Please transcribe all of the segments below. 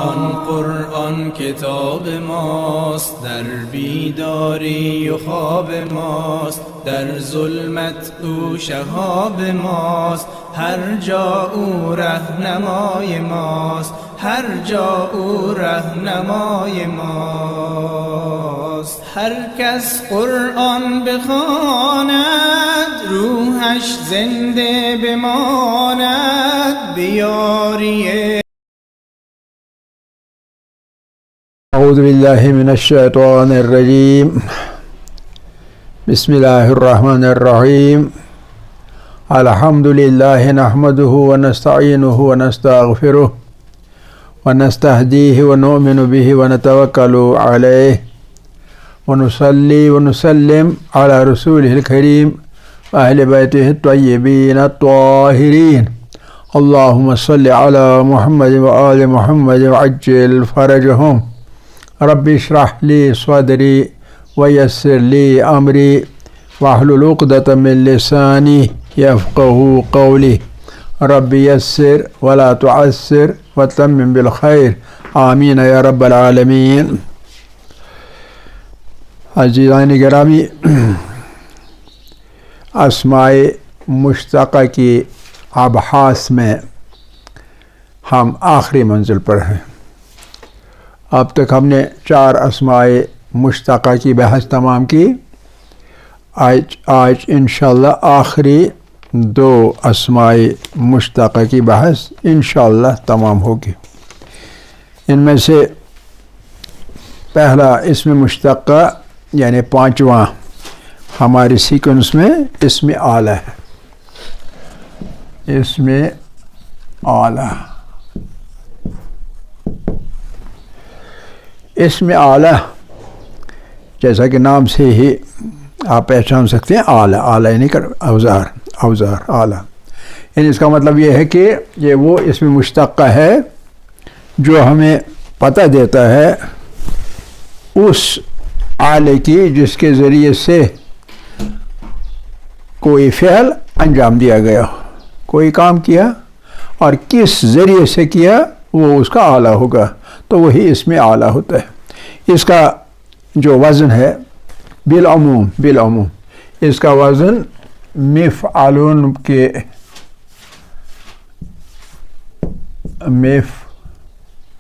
قرآن کتاب ماست، در بیداری و خواب ماست، در ظلمت او شهاب ماست، هر جا او رهنمای ماست، هر جا او رهنمای ماست. هر کس قرآن بخواند روحش زنده بماند، بیاری. اعوذ باللہ من الشیطان الرجیم، بسم اللہ الرحمن الرحیم. الحمد للہ نحمده ونستعینه ونستغفره ونستهدیه ونؤمن به ونتوکل علیہ ونصلی ونسلم علی رسوله الکریم اہل بیتہ الطیبین الطاہرین. اللہم صل علی محمد وآل محمد وعجل فرجهم. رب اشرح لی صدری ویسر لی امری واحلل عقدۃ من لسانی یفقهوا قولی. رب یسر ولا تعسر وتمم بالخیر، آمین یا رب العالمین. عزیزان گرامی، اسماء مشتقہ کی ابحاث میں ہم آخری منزل پر ہیں. اب تک ہم نے 4 اسماء مشتقہ کی بحث تمام کی. آج انشاءاللہ آخری 2 اسماء مشتقہ کی بحث انشاءاللہ تمام ہوگی. ان میں سے پہلا اسم مشتقہ یعنی 5واں ہماری سیکوینس میں اسم اعلیٰ ہے. اسم اعلیٰ، اسم اعلیٰ جیسا کہ نام سے ہی آپ پہچان سکتے ہیں. اعلیٰ، اعلیٰ یعنی اوزار، اوزار اعلیٰ. یعنی اس کا مطلب یہ ہے کہ یہ وہ اسم مشتقہ ہے جو ہمیں پتہ دیتا ہے اس آلے کی جس کے ذریعے سے کوئی فعل انجام دیا گیا، کوئی کام کیا اور کس ذریعے سے کیا وہ اس کا آلہ ہوگا، تو وہی اسم آلہ ہوتا ہے. اس کا جو وزن ہے بالعموم اس کا وزن مفعلون کے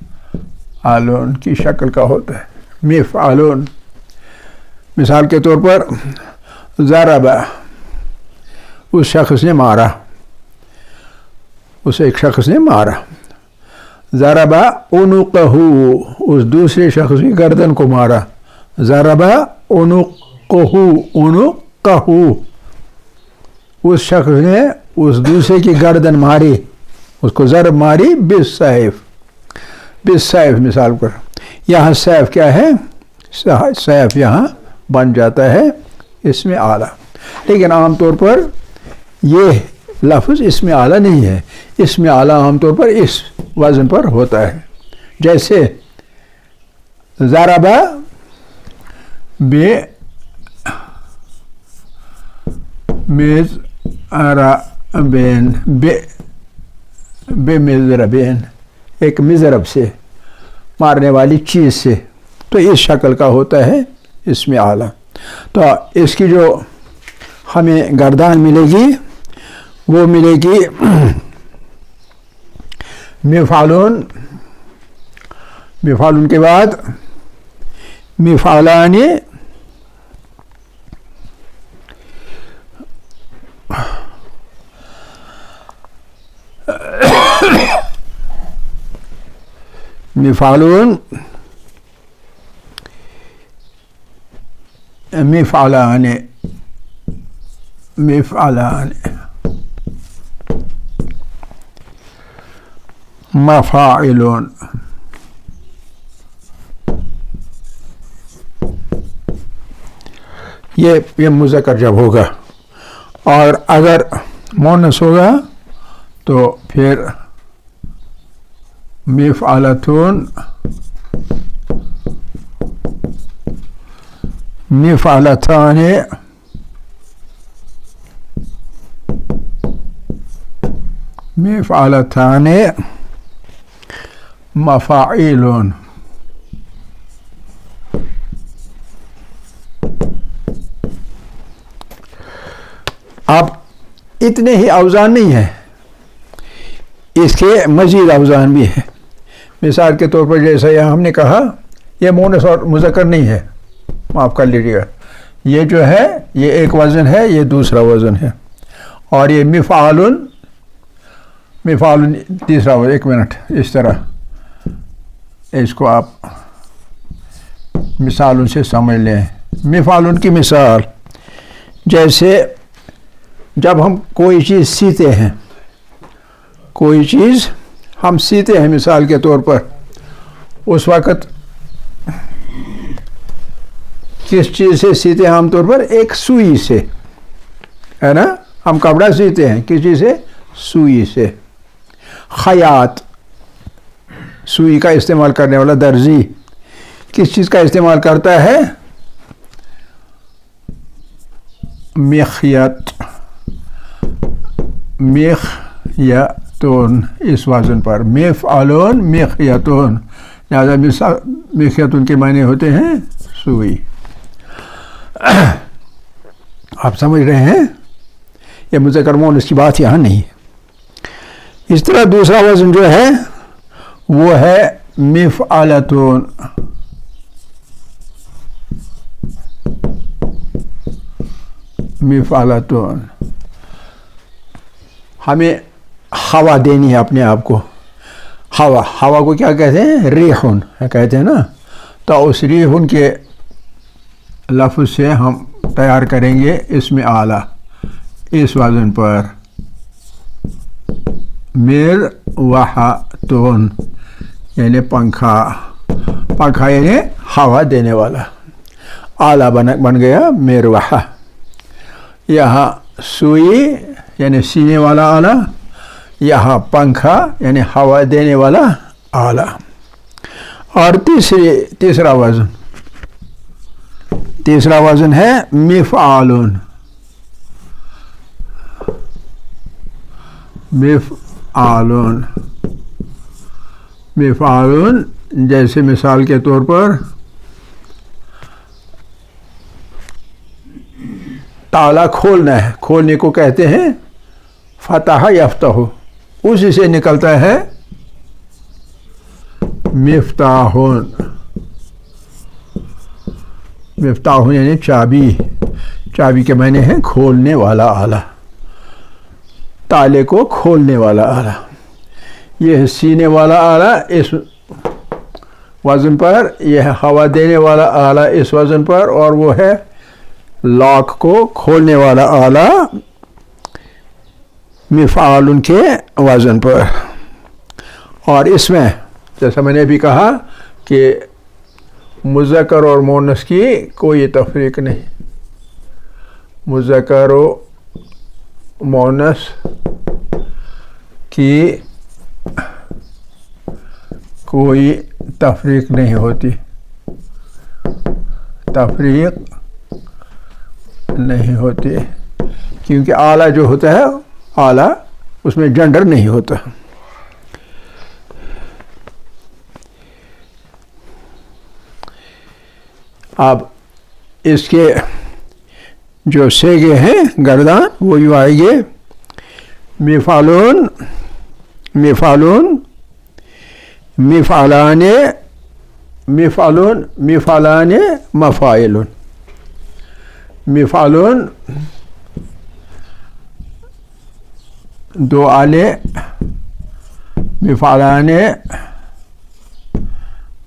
مفعلون کی شکل کا ہوتا ہے. مفعلون مثال کے طور پر ضرب، اس شخص نے مارا، اسے ایک شخص نے مارا. ضرب عنقہ، اس دوسرے شخص کی گردن کو مارا. ضرب عنقہ، عنقہ، اس شخص نے اس دوسرے کی گردن ماری، اس کو ضرب ماری. بالسیف، بالسیف مثال پر. یہاں سیف کیا ہے؟ سیف یہاں بن جاتا ہے اسم اعلیٰ. لیکن عام طور پر یہ لفظ اسم اعلیٰ نہیں ہے. اسم اعلیٰ عام طور پر اس وزن پر ہوتا ہے، جیسے ضرب بمضربین، بمضربین، ایک مضرب سے، مارنے والی چیز سے، تو اس شکل کا ہوتا ہے اسم اعلیٰ. تو اس کی جو ہمیں گردان ملے گی وہ ملے گی مفعلون. مفعلون کے بعد مفعلان، مفعلون، مفعلان، مفعلان، مفاعلون. یہ مذکر جب ہوگا، اور اگر مؤنث ہوگا تو پھر مفعلتون، مفعلتان، مفعلتان، مفاعیلون. اب اتنے ہی اوزان نہیں ہیں، اس کے مزید اوزان بھی ہیں. مثال کے طور پر جیسا یہاں ہم نے کہا یہ مونس اور مذکر نہیں ہے، معاف کر لیجیے گا، یہ جو ہے یہ ایک وزن ہے، یہ دوسرا وزن ہے. اور یہ مفعالن تیسرا وزن. ایک منٹ، اس طرح اس کو آپ مثالوں سے سمجھ لیں. مفعالن کی مثال جیسے جب ہم کوئی چیز سیتے ہیں، کوئی چیز ہم سیتے ہیں مثال کے طور پر، اس وقت کس چیز سے سیتے ہیں؟ عام طور پر ایک سوئی سے، ہے نا. ہم کپڑا سیتے ہیں کس چیز سے؟ سوئی سے. خیاط، سوئی کا استعمال کرنے والا درزی، کس چیز کا استعمال کرتا ہے؟ مخیط، مخیطون، اس وزن پر. مفعلون مخیطون، لہذا مخیطون کے معنی ہوتے ہیں سوئی. آپ سمجھ رہے ہیں؟ یہ مذکر مؤنث کی بات یہاں نہیں. اس طرح دوسرا وزن جو ہے وہ ہے مفعلتون. مفعلتون، ہمیں ہوا دینی ہے اپنے آپ کو. ہوا کو کیا کہتے ہیں؟ ریحن کہتے ہیں نا. تو اس ریحن کے لفظ سے ہم تیار کریں گے اسم اعلیٰ اس وزن پر. مروحتون یعنی پنکھا، پنکھا یعنی ہوا دینے والا. اعلیٰ بن گیا مروحہ. یہاں سوئی یعنی سینے والا آلہ، یہاں پنکھا یعنی ہوا دینے والا آلہ. اور تیسرا وزن ہے مفعالون. مفعالون جیسے مثال کے طور پر تالا کھولنا ہے، کھولنے کو کہتے ہیں فتح یفتح، اسی سے نکلتا ہے مفتاحون. مفتاحون یعنی چابی، چابی کے معنی ہیں کھولنے والا آلہ، تالے کو کھولنے والا آلہ. یہ سینے والا آلہ اس وزن پر، یہ ہے ہوا دینے والا آلہ اس وزن پر، اور وہ ہے لاک کو کھولنے والا آلہ مفعال کے وزن پر. اور اس میں جیسا میں نے بھی کہا کہ مذکر اور مؤنث کی کوئی تفریق نہیں. مذکر و مؤنث کی کوئی تفریق نہیں ہوتی، تفریق نہیں ہوتی، کیونکہ اعلیٰ جو ہوتا ہے اعلیٰ اس میں جنڈر نہیں ہوتا. اب اس کے جو سیگے ہیں گردان وہ یوں آئیں گے: مفعلون، مفعلون، مفعلان، مفعلون، مفعلان، مفاعلون. مفعلون دو آلے، مفعلان،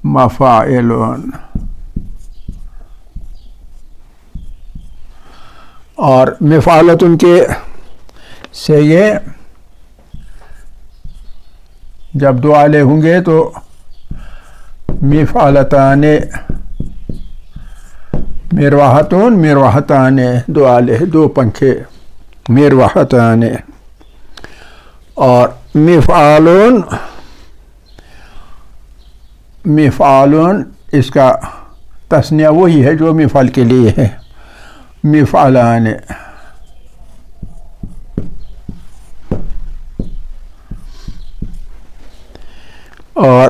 مفاعلون. اور مفعلتن کے سیگے جب دو آلے ہوں گے تو مفعلتان، مروحتون، مروحتان، دو آلے، دو پنکھے، مروحتان. اور مفعالون، مفعالون اس کا تثنیہ وہی ہے جو مفعل کے لیے ہے، مفعلان. اور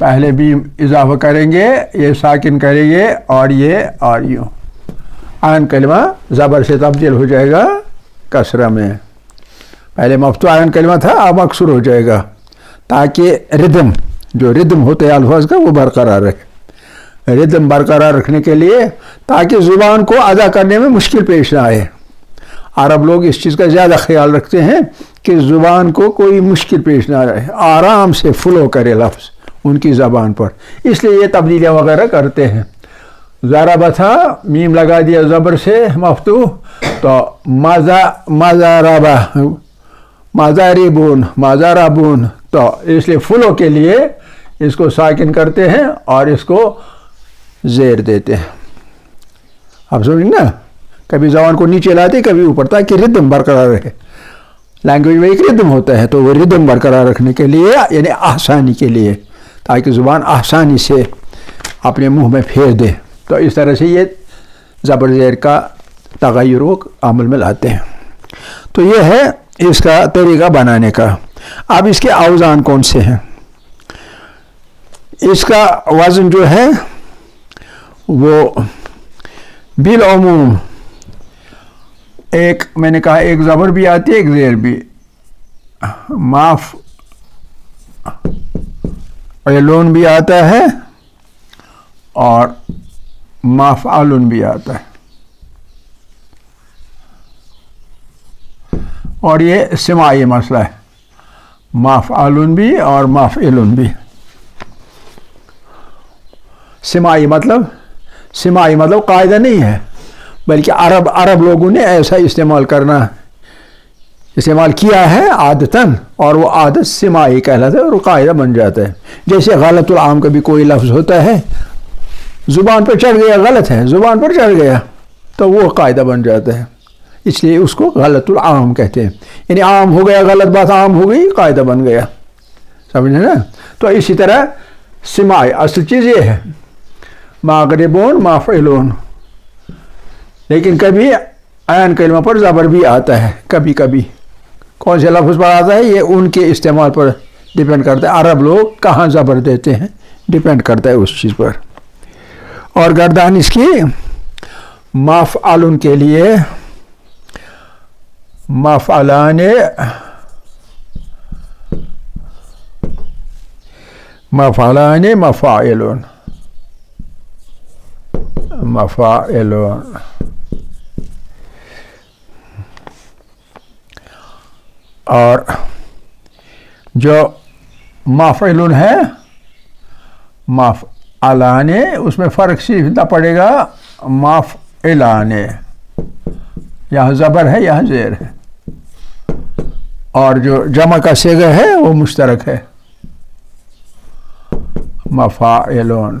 پہلے بھی اضافہ کریں گے، یہ ساکن کریں گے اور یوں عین کلمہ زبر سے تبدیل ہو جائے گا کسرہ میں. پہلے مفتوح عین کلمہ تھا، اب مکسور ہو جائے گا تاکہ ردم ہوتے ہیں الفاظ کا وہ برقرار رہے. ردم برقرار رکھنے کے لیے تاکہ زبان کو ادا کرنے میں مشکل پیش نہ آئے. عرب لوگ اس چیز کا زیادہ خیال رکھتے ہیں کہ زبان کو کوئی مشکل پیش نہ آئے، آرام سے فلو کرے لفظ ان کی زبان پر، اس لیے یہ تبدیلیاں وغیرہ کرتے ہیں. ضربہ تھا، میم لگا دیا زبر سے مفتوح، تو مضاربون، تو اس لیے فلو کے لیے اس کو ساکن کرتے ہیں اور اس کو زیر دیتے ہیں. آپ سمجھیں نا، کبھی زبان کو نیچے لاتے کبھی اوپر تاکہ ردم برقرار رہے. لینگویج میں ایک ردم ہوتا ہے تو وہ ردم برقرار رکھنے کے لیے یعنی آسانی کے لیے، تاکہ زبان آسانی سے اپنے منہ میں پھیر دے. تو اس طرح سے یہ زبر زیر کا تغیر و عمل میں لاتے ہیں. تو یہ ہے اس کا طریقہ بنانے کا. اب اس کے اوزان کون سے ہیں؟ اس کا وزن جو ہے وہ بالعموم ایک، میں نے کہا ایک زبر بھی آتی ہے ایک زیر بھی. مفعلون بھی آتا ہے اور مفعلون بھی آتا ہے، اور یہ سماعی مسئلہ ہے، مفعلون بھی اور مفعلون بھی. سماعی مطلب قاعدہ نہیں ہے، بلکہ عرب لوگوں نے ایسا استعمال کیا ہے عادتاً، اور وہ عادت سماعی کہلاتا ہے اور وہ قاعدہ بن جاتا ہے. جیسے غلط العام کا بھی کوئی لفظ ہوتا ہے، زبان پر چڑھ گیا، غلط ہے، زبان پر چڑھ گیا تو وہ قاعدہ بن جاتا ہے، اس لیے اس کو غلط العام کہتے ہیں. یعنی عام ہو گیا، غلط بات عام ہو گئی، قاعدہ بن گیا. سمجھے نا؟ تو اسی طرح سماعی اصل چیز یہ ہے مغربون مفعلون، لیکن کبھی عین کلمہ پر زبر بھی آتا ہے. کبھی کون سے لفظ پر آتا ہے یہ ان کے استعمال پر ڈیپینڈ کرتا ہے، عرب لوگ کہاں زبر دیتے ہیں ڈیپینڈ کرتا ہے اس چیز پر. اور گردان اس کی مفعلون کے لیے مفعلان، مفاعلون، اور جو مفعلون ہے مفعلان، اس میں فرق سیدھا پڑے گا مفعلان، یہاں زبر ہے یہاں زیر ہے، اور جو جمع کا صیغہ ہے وہ مشترک ہے مفاعلون،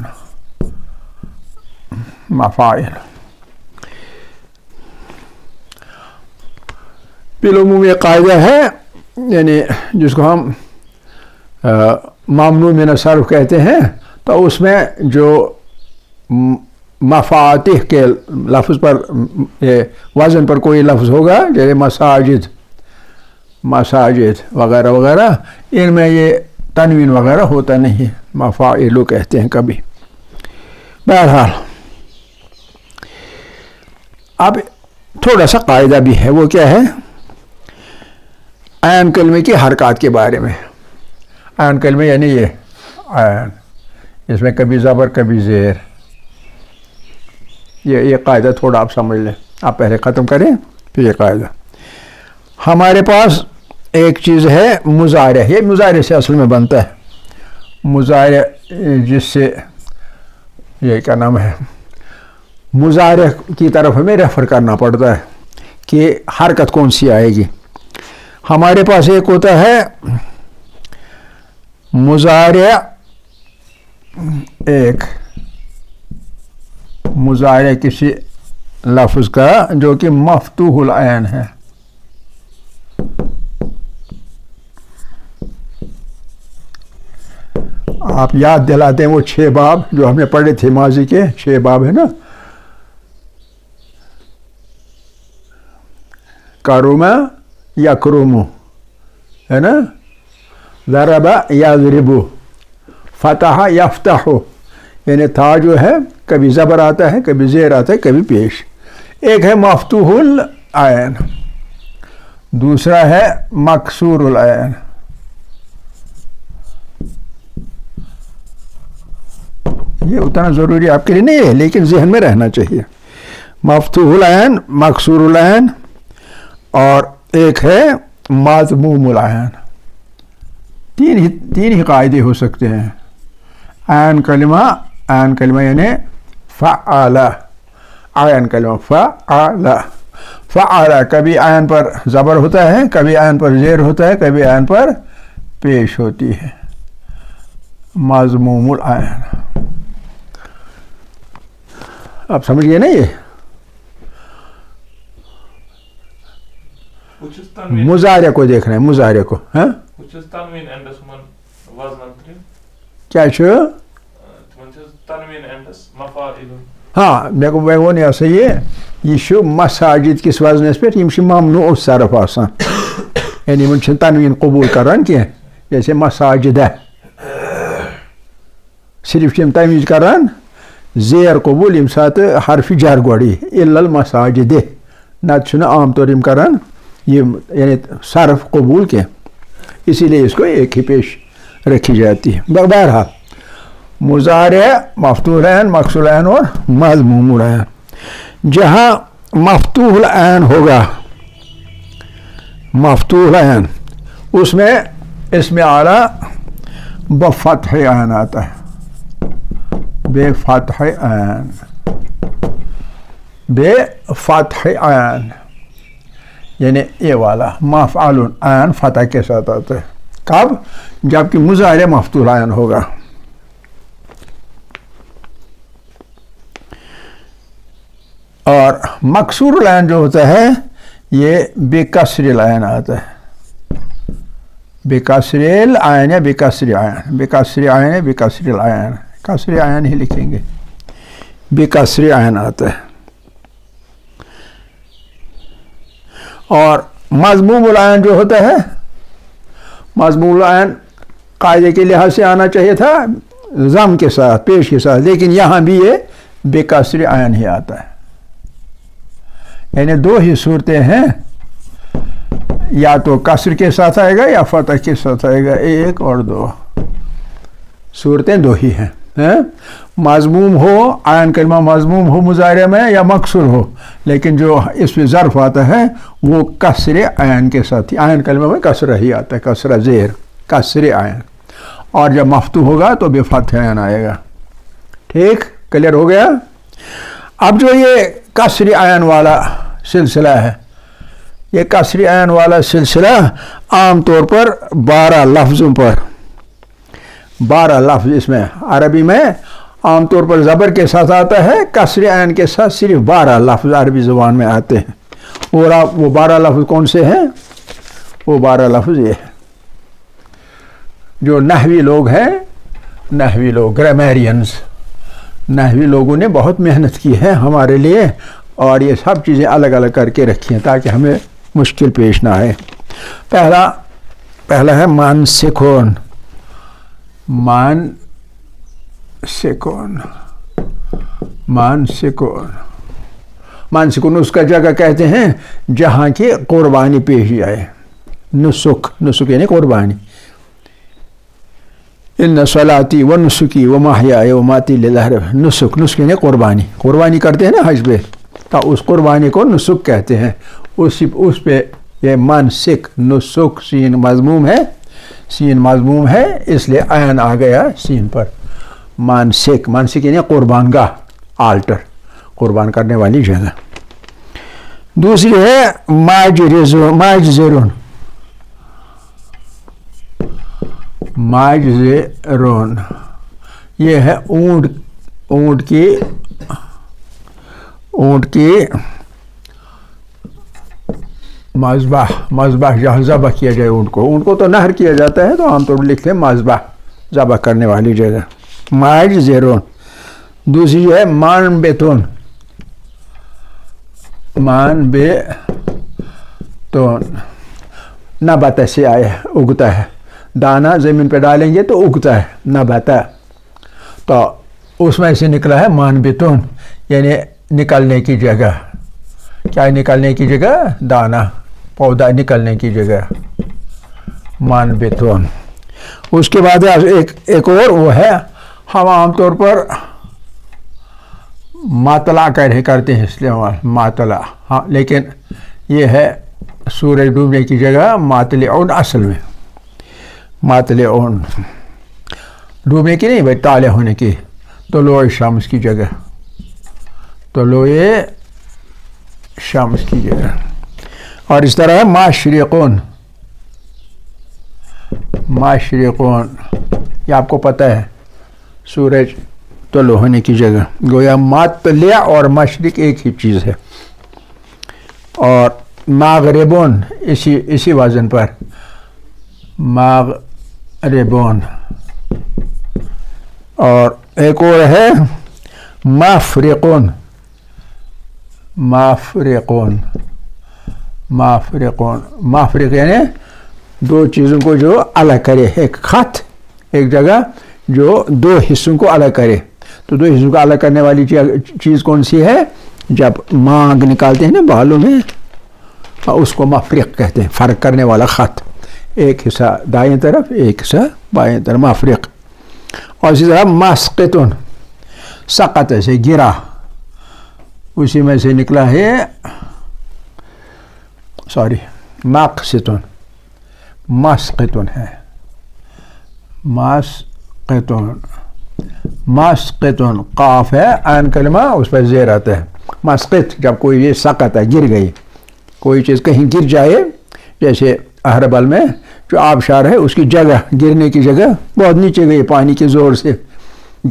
مفاعل. بالعموم یہ قاعدہ ہے، یعنی جس کو ہم ممنوع من الصرف کہتے ہیں، تو اس میں جو مفاتیح کے لفظ پر وزن پر کوئی لفظ ہوگا جیسے مساجد وغیرہ وغیرہ، ان میں یہ تنوین وغیرہ ہوتا نہیں، مفاعلو کہتے ہیں کبھی. بہرحال اب تھوڑا سا قاعدہ بھی ہے، وہ کیا ہے؟ عین کلمے کی حرکات کے بارے میں. عین کلمے یعنی یہ عین، اس میں کبھی زبر کبھی زیر. یہ قاعدہ تھوڑا آپ سمجھ لیں، آپ پہلے ختم کریں پھر یہ قاعدہ. ہمارے پاس ایک چیز ہے مضارع، یہ مضارع سے اصل میں بنتا ہے. مضارع جس سے یہ کیا نام ہے، مضارع کی طرف ہمیں ریفر کرنا پڑتا ہے کہ حرکت کون سی آئے گی. ہمارے پاس ایک ہوتا ہے مضارع، ایک مضارع کسی لفظ کا جو کہ مفتوح العین ہے. آپ یاد دلاتے ہیں وہ 6 باب جو ہم نے پڑھے تھے، ماضی کے 6 باب ہے نا، کرما یکرمو ہے نا، ضرب یضرب، فتح یفتح، یعنی تھا جو ہے کبھی زبر آتا ہے، کبھی زیر آتا ہے، کبھی پیش. ایک ہے مفتوح العین، دوسرا ہے مکسور العین. یہ اتنا ضروری آپ کے لیے نہیں ہے لیکن ذہن میں رہنا چاہیے. مفتوح العین، مکسور العین، اور ایک ہے مضموم العین. تین ہی قاعدے ہو سکتے ہیں. عین کلمہ یعنی فعل، عین کلمہ فعل. فعل کبھی عین پر زبر ہوتا ہے، کبھی عین پر زیر ہوتا ہے، کبھی عین پر پیش ہوتی ہے. مضموم العین. آپ سمجھ گئے نا؟ یہ مضارع کو دیکھ رہے ہیں، مضارع کو. ہاں کیا ہاں میں وہ نہیں آسا یہ مساجد کس وزنس پہ یہ ممنوع الصرف آسان، یعنی ان تنوین قبول کران کی جیسے مساجد ہے، صرف تمیز کران زیر قبول یم سات حرف جر گوڑی الا المساجد، نت عام طور کران یہ یعنی صرف قبول کے، اسی لیے اس کو ایک ہی پیش رکھی جاتی ہے. بہرحال مضارع مفتوح العین، مکسور العین اور مضموم العین. جہاں مفتوح العین ہوگا، مفتوح العین اس میں اسم اعلی بفتح عین آتا ہے، بے فتح عین، بے فتح عین، یعنی یہ والا مفعول عین فتح کے ساتھ آتا ہے. کب؟ جبکہ مضارع مفتوح العین ہوگا. اور مکسور العین جو ہوتا ہے یہ بکسر العین آتا ہے، بکسر العین یا بکسر عین، بکسر عین، بکسر العین، کسر عین ہی لکھیں گے، بکسر عین آتا ہے. اور مضموم العین جو ہوتا ہے، مضموم العین قاعدے کے لحاظ سے آنا چاہیے تھا ضم کے ساتھ، پیش کے ساتھ، لیکن یہاں بھی یہ بکسر عین ہی آتا ہے. یعنی دو ہی صورتیں ہیں، یا تو کسر کے ساتھ آئے گا یا فتح کے ساتھ آئے گا، ایک اور دو صورتیں دو ہی ہیں. مضموم ہو، عین کلمہ مضموم ہو مضارع میں، یا مکسور ہو، لیکن جو اس میں ظرف آتا ہے وہ کسر عین کے ساتھ ہی، عین کلمہ میں کسرہ ہی آتا ہے، کسرہ زیر، کسر عین. اور جب مفتوح ہوگا تو بے فتح عین آئے گا. ٹھیک، کلیئر ہو گیا؟ اب جو یہ کسر عین والا سلسلہ ہے، یہ کسر عین والا سلسلہ عام طور پر 12 لفظوں پر، 12 لفظ اس میں عربی میں عام طور پر زبر کے ساتھ آتا ہے، کسر عین کے ساتھ صرف 12 لفظ عربی زبان میں آتے ہیں. اور آپ وہ 12 لفظ کون سے ہیں؟ وہ 12 لفظ یہ ہے جو نحوی لوگ ہیں، نحوی لوگ، گرامیرینز، نحوی لوگوں نے بہت محنت کی ہے ہمارے لیے، اور یہ سب چیزیں الگ الگ کر کے رکھی ہیں تاکہ ہمیں مشکل پیش نہ آئے. پہلا ہے مان سکون، مان سکون، مان سکون. مان سکون اس کا جگہ کہتے ہیں جہاں کی قربانی پیش آئے. نسک، نسک یعنی قربانی. ان صلاتی و نسکی و محیای و ماتی للہ رب. نسک، نسک یعنی قربانی، قربانی کرتے ہیں نا حج پہ، تو اس قربانی کو نسک کہتے ہیں. اس پہ یہ منسک، نسک سین مضموم ہے، سین مضموم ہے اس لیے عین آ گیا سین پر. منسک، منسک یعنی قربان گاہ، آلٹر، قربان کرنے والی جگہ. دوسری ہے ماجزرون، ماجزرون یہ ہے اونٹ کی مذبح، مذبح جہاں ذبح کیا جائے اونٹ کو تو نہر کیا جاتا ہے تو عام طور پر لکھتے ہیں مذبح، ذبح کرنے والی جگہ. ماجزرون. دوسری جو ہے مان بیتون، مان بیتون، نبات سے آیا اگتا ہے، دانہ زمین پہ ڈالیں گے تو اگتا ہے نبتا، تو اس میں سے نکلا ہے مانبتون، یعنی نکلنے کی جگہ. کیا نکلنے کی جگہ؟ دانہ، پودا نکلنے کی جگہ، مانبتون. اس کے بعد ایک اور وہ ہے، ہم عام طور پر ماطلع کرتے ہیں استعمال، ماطلع، ہاں، لیکن یہ ہے سورج ڈوبنے کی جگہ ماطلعون. اصل میں ماطلعون ڈوبنے کی نہیں بھائی، طالع ہونے کی، طلوع شمس کی جگہ، طلوع شمس کی جگہ. اور اس طرح ماشرقون، ماشرقون یہ آپ کو پتہ ہے سورج طلوع ہونے کی جگہ. گویا ماطلع اور مشرق ایک ہی چیز ہے. اور مغربون اسی وزن پر، مغربون. اور ایک اور ہے مافرقون، مافرقون، مافرقون. مافرق یعنی دو چیزوں کو جو الگ کرے، ایک خط، ایک جگہ جو دو حصوں کو الگ کرے. تو دو حصوں کو الگ کرنے والی چیز کون سی ہے؟ جب مانگ نکالتے ہیں نا بالوں میں، اس کو مفرق کہتے ہیں، فرق کرنے والا خط، ایک حصہ دائیں طرف ایک حصہ بائیں طرف، مفرق. اور اسی طرح مسقطن، سقط سے گرا، اسی میں سے نکلا ہے مقسطن، مسقطن ہے، مسقطن، مسقطن. قاف ہے، عین کلمہ، اس پر زیر آتا ہے. مسقط جب کوئی یہ سقط ہے، گر گئی، کوئی چیز کہیں گر جائے، جیسے اہربل میں جو آبشار ہے اس کی جگہ، گرنے کی جگہ بہت نیچے گئی، پانی کے زور سے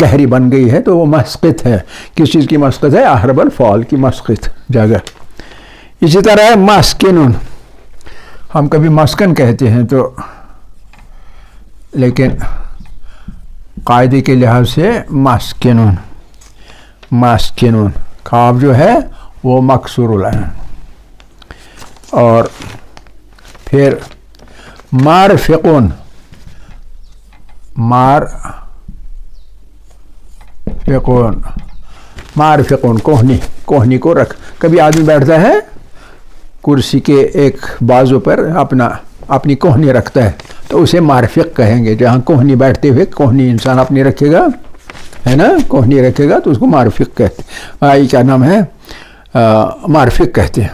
گہری بن گئی ہے، تو وہ مسقط ہے. کس چیز کی مسقط ہے؟ اہربل فال کی مسقط جگہ. اسی طرح ہے مسکنن، ہم کبھی مسکن کہتے ہیں تو، لیکن قاعدے کے لحاظ سے مسکنن، مسکنن کاف جو ہے وہ مکسور العین. اور پھر مارفقون، مارفقون، مارفقون کوہنی، کوہنی کو رکھ. کبھی آدمی بیٹھتا ہے کرسی کے ایک بازو پر اپنی کوہنی رکھتا ہے تو اسے مارفق کہیں گے. جہاں کوہنی بیٹھتے ہوئے کوہنی انسان اپنی رکھے گا، ہے نا، کوہنی رکھے گا تو اس کو مارفق کہتے ہیں. کیا نام ہے؟ مارفق کہتے ہیں.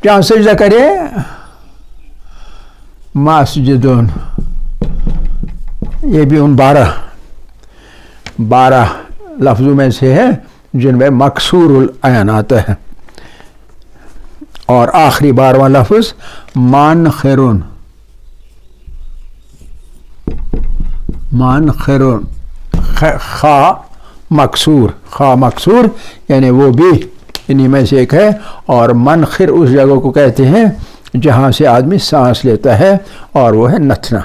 جہاں سجدہ کرے مسجدون، یہ بھی ان 12 لفظوں میں سے ہے جن میں مکسور العین آتا ہے. اور آخری 12واں لفظ مانخرون، مانخرون، خا مکسور، خا مکسور یعنی وہ بھی انہی میں سے ایک ہے. اور منخر اس جگہ کو کہتے ہیں جہاں سے آدمی سانس لیتا ہے، اور وہ ہے نتنا.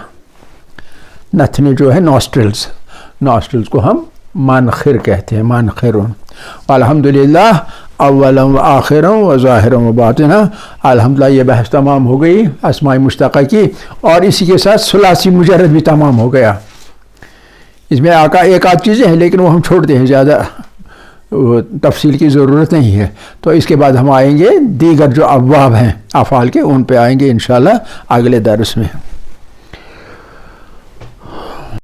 نتنے جو ہے نوسٹرلز، نوسٹرلز کو ہم منخر کہتے ہیں، منخرون. الحمدللہ اولا و آخرا و ظاہرا و باطنا. الحمدللہ یہ بحث تمام ہو گئی اسماء مشتقہ کی، اور اسی کے ساتھ ثلاثی مجرد بھی تمام ہو گیا. اس میں ایک آدھ چیزیں ہیں لیکن وہ ہم چھوڑتے ہیں، زیادہ تفصیل کی ضرورت نہیں ہے. تو اس کے بعد ہم آئیں گے دیگر جو ابواب ہیں افعال کے، ان پہ آئیں گے انشاءاللہ اگلے درس میں.